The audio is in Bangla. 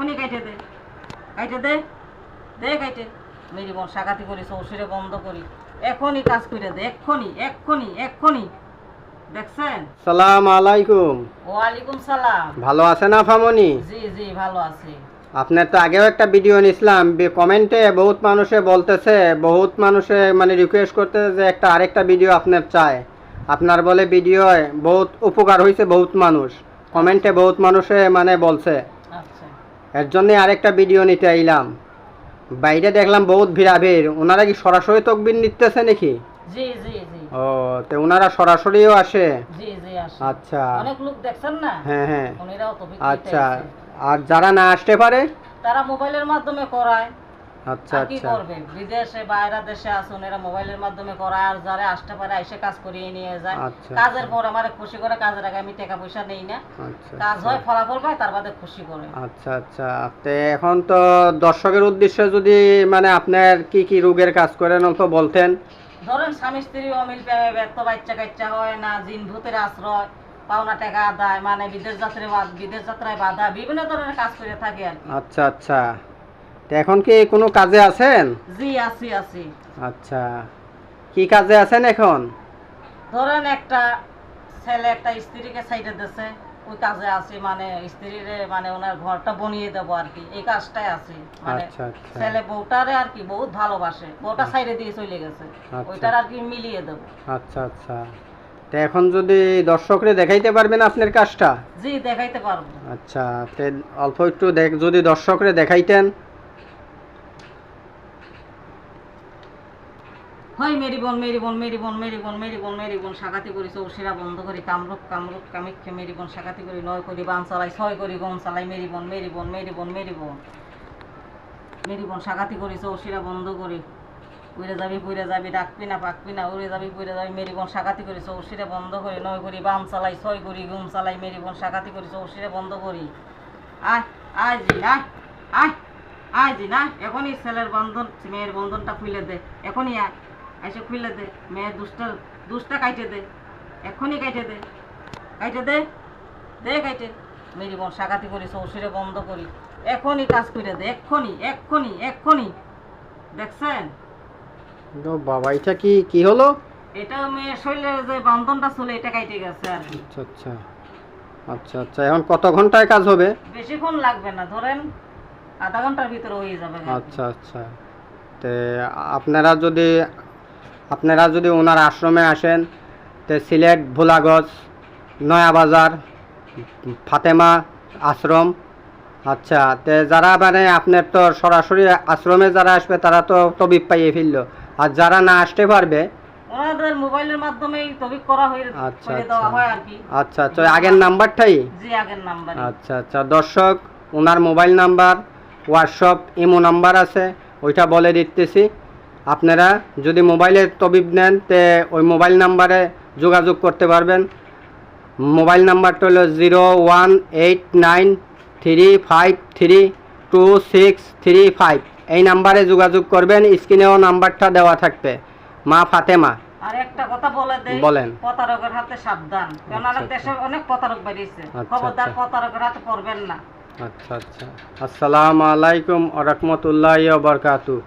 এক্ষুনি কাইটে দে, কাইটে দে, দে কাইটে। মেরি বোন সাকাতি করি, চৌষিরে বন্ধ করি, এখনই কাজ করে দে, এক্ষুনি এক্ষুনি এক্ষুনি। দেখছেন? সালাম আলাইকুম। ওয়ালাইকুম সালাম। ভালো আছেন আফামনি? জি জি ভালো আছি। আপনার তো আগেও একটা ভিডিও নিছিলাম, কমেন্টে বহুত মানুষে বলতেছে, বহুত মানুষে মানে রিকোয়েস্ট করতেছে যে একটা আরেকটা ভিডিও আপনার চায়। আপনার বলে ভিডিও বহুত উপকার হয়েছে, বহুত মানুষ কমেন্টে বহুত মানুষে মানে বলছে, আচ্ছা এর জন্যে আরেকটা ভিডিও নিতে আইলাম। বাইরে দেখলাম বহুত ভিড়াভিড়, ওনারা কি সরাসরি তকবির নিতেছে নাকি? জি জি জি ও, তো ওনারা সরাসরিও আসে? জি জি আসে। আচ্ছা, অনেক লোক দেখছেন না? হ্যাঁ হ্যাঁ, উনিরাও তো আচ্ছা। আর যারা না আসতে পারে তারা মোবাইলের মাধ্যমে করায়। আচ্ছা আর কি আচ্ছা করবে, বিদেশে বাইরে দেশে আসুন, এরা মোবাইলের মাধ্যমে করায়। আর যারা আসতে পারে এসে কাজ করিয়ে নিয়ে যায়। আচ্ছা, কাজের পর আমার খুশি করে, কাজের আগে আমি টাকা পয়সা নেই না। আচ্ছা কাজ হয়, ফলাফল পায়, তার বাদে খুশি করে। আচ্ছা আচ্ছা। তে এখন তো দর্শকের উদ্দেশ্যে যদি মানে আপনার কি কি রোগের কাজ করেন অল্প বলতেন। ধরেন স্বামী স্ত্রী অমিল প্রেমে ব্যক্ত, বাচ্চা কাচ্চা হয় না, জিন ভূতের আশ্রয়, পাওনা টাকা আদায়, মানে বিদেশ যাত্রায় বাধা, বিভিন্ন ধরনের কাজ করে থাকে আর কি। আচ্ছা আচ্ছা। তো এখন কি কোনো কাজে আছেন? জি আছি আছি। আচ্ছা, কি কাজে আছেন এখন? ধরেন একটা ছেলে একটা স্ত্রীকে সাইডে দিছে, ওই কাজে আছি, মানে স্ত্রীর মানে ওনার ঘরটা বনিয়ে দেবো আর কি, এই কাজটাই আছি। মানে আচ্ছা আচ্ছা ছেলে বউটারে আর কি বহুত ভালোবাসে, বউটা সাইডে দিয়ে চলে গেছে, আচ্ছা। ওইটার আর কি মিলিয়ে দেবো। আচ্ছা আচ্ছা। তো এখন যদি দর্শকরে দেখাইতে পারবেন আপনার কাজটা? জি দেখাইতে পারবো। আচ্ছা, তে অল্প একটু যদি দর্শকরে দেখাইতেন। হয় মেরি বোন মেরি বোন মেরি বোন মেরি বোন মেরি বোন মেরি বোন সাকাতি করি, চৌশিরা বন্ধ করি, কামরূপ কামরূপ কামিক্ষে মেরি বোন সাকাতি করি, 9 করি বান চালাই, 6 করি গম চালাই, মেরি বোন মেরি বোন মেরি বোন মেরি বোন মেরি বোন সাকাতি করি, চৌশিরা বন্ধ করি, উড়ে যাবি ডাকবি না পাকবি না, উড়ে যাবি মেরি বোন সাকাতি করি, চৌশিরা বন্ধ করি, 9 করি বাম চালাই, 6 করি গম চালাই, মেরি বোন সাকাতি করি, চৌশিরা বন্ধ করি। আয় আয় জি আয় আয় আয় জি না, এখনই ছেলের বন্ধন মেয়ের বন্ধনটা খুলে দে, এখনই আয়, এসে খুলে দে, মেয়ের দুষ্টা কাইটে দে, এক্ষুনি কাইটে দে, কাইটে দে, দে কাইটে। মেরি বোন সাকাতি করি, চৌশিরে বন্ধ করি, এখনই কাজ করে দে, এক্ষুনি এক্ষুনি এক্ষুনি। দেখছেন? ও বাবা, এটা কি কি হলো? এটা মেয়ের শরীরের যে বন্ধনটা ছিল, এটা কাইটে গেছে আর কি। আচ্ছা আচ্ছা আচ্ছা আচ্ছা। এখন কত ঘন্টায় কাজ হবে? বেশিক্ষণ লাগবে না, ধরেন আধা ঘন্টার ভিতরে হয়ে যাবে। আচ্ছা আচ্ছা। তে আপনারা যদি ওনার আশ্রমে আসেন, তে সিলেট ভোলাগঞ্জ নয়া বাজার ফাতেমা আশ্রম। আচ্ছা, তে যারা মানে আপনার তো সরাসরি আশ্রমে যারা আসবে তারা তো তবিব পাইয়ে ফেললো, আর যারা না আসতে পারবে ওনাদের মোবাইলের মাধ্যমেই তবিক করা হয়ে আচ্ছা করে দেওয়া হয় আর কি। আচ্ছা আচ্ছা, আগের নাম্বারটাই? জি আগের নাম্বার। আচ্ছা আচ্ছা। দর্শক, ওনার mobile number, WhatsApp, imo number আছে, ওইটা বলে দিতেছি। আপনারা যদি মোবাইলে তবিব নেন, তে ওই মোবাইল নাম্বারে যোগাযোগ করতে পারবেন। মোবাইল নাম্বারটা হলো 018935323635। এই নাম্বারে যোগাযোগ করবেন, স্ক্রিনেও নাম্বারটা দেওয়া থাকবে। মা ফাতেমা। আর একটা কথা বলে দেই, বলেন। প্রতারকের হাতে সাবধান, কারণ আচ্ছা, দেশে অনেক প্রতারক বেরিয়েছে, আচ্ছা, খবরদার আচ্ছা। প্রতারকের হাতে পড়বেন না। আচ্ছা আচ্ছা। আসসালামু আলাইকুম ওয়া রাহমাতুল্লাহি ওয়া বারাকাতুহু।